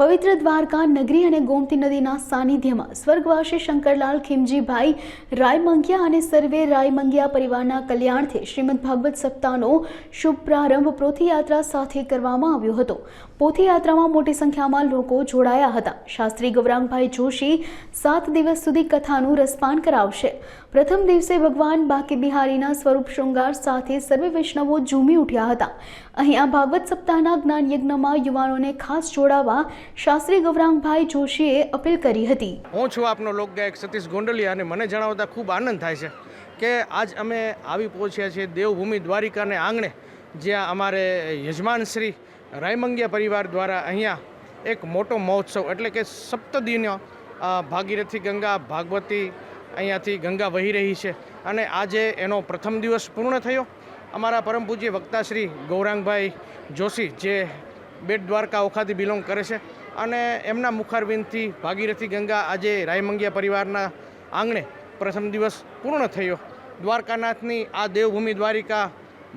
પવિત્ર દ્વારકા નગરી અને ગોમતી નદીના સાનિધ્યમાં સ્વર્ગવાસી શંકરલાલ ખીમજીભાઈ રાયમંગિયા અને સર્વે રાયમંગિયા પરિવારના કલ્યાણથી શ્રીમદ ભાગવત સપ્તાહનો શુભ પ્રારંભ પોથીયાત્રા સાથે કરવામાં આવ્યો હતો। પોથીયાત્રામાં મોટી સંખ્યામાં લોકો જોડાયા હતા। શાસ્ત્રી ગૌરાંગભાઈ જોશી 7 દિવસ સુધી કથાનું રસપાન કરાવશે। પ્રથમ દિવસે ભગવાન બાકી બિહારીના સ્વરૂપ શૃંગાર સાથે સર્વે વૈષ્ણવો ઝૂમી ઉઠ્યા હતા। અહીં આ ભાગવત સપ્તાહના જ્ઞાન યજ્ઞમાં યુવાનોને ખાસ જોડાવા શાસ્ત્રી ગૌરાંગભાઈ જોશીએ અપીલ કરી હતી। હું છું આપનો લોકગાયક સતીશ ગોંડલિયા અને મને જણાવતા ખૂબ આનંદ થાય છે કે આજ અમે આવી પહોંચ્યા છીએ દેવભૂમિ દ્વારિકાને આંગણે, જ્યાં અમારે યજમાન શ્રી રાયમંગિયા પરિવાર દ્વારા અહીંયા એક મોટો મહોત્સવ એટલે કે સપ્તદિનો ભાગીરથી ગંગા ભાગવતી અહીંયાથી ગંગા વહી રહી છે અને આજે એનો પ્રથમ દિવસ પૂર્ણ થયો। અમારા પરમ પૂજ્ય વક્તા શ્રી ગૌરાંગભાઈ જોશી જે બેટ દ્વારકા ઓખાથી બિલોંગ કરે છે અને એમના મુખારવિંદથી ભાગીરથી ગંગા આજે રાયમંગિયા પરિવારના આંગણે પ્રથમ દિવસ પૂર્ણ થયો। દ્વારકાનાથની આ દેવભૂમિ દ્વારિકા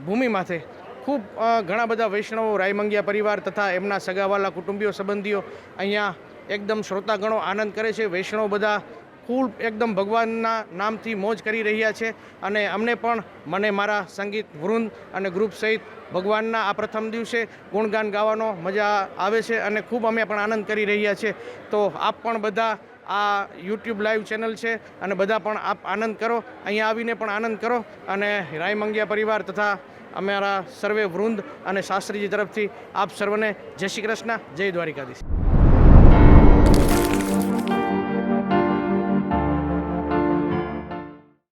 ભૂમિમાંથી ખૂબ ઘણા બધા વૈષ્ણવો રાયમંગિયા પરિવાર તથા એમના સગાવાલા કુટુંબીઓ સંબંધીઓ અહીંયા એકદમ શ્રોતાગણો આનંદ કરે છે। વૈષ્ણવ બધા ફૂલ એકદમ ભગવાનના નામથી મોજ કરી રહ્યા છે અને અમને પણ મને મારા સંગીત વૃંદ અને ગ્રુપ સહિત ભગવાનના આ પ્રથમ દિવસે ગુણગાન ગાવાનો મજા આવે છે અને ખૂબ અમે પણ આનંદ કરી રહ્યા છીએ। તો આપ પણ બધા આ યુટ્યુબ લાઈવ ચેનલ છે અને બધા પણ આપ આનંદ કરો, અહીંયા આવીને પણ આનંદ કરો અને રાયમંગિયા પરિવાર તથા અમારા સર્વે વૃંદ અને શાસ્ત્રીજી તરફથી આપ સર્વને જય શ્રી કૃષ્ણ, જય દ્વારિકાધીશ।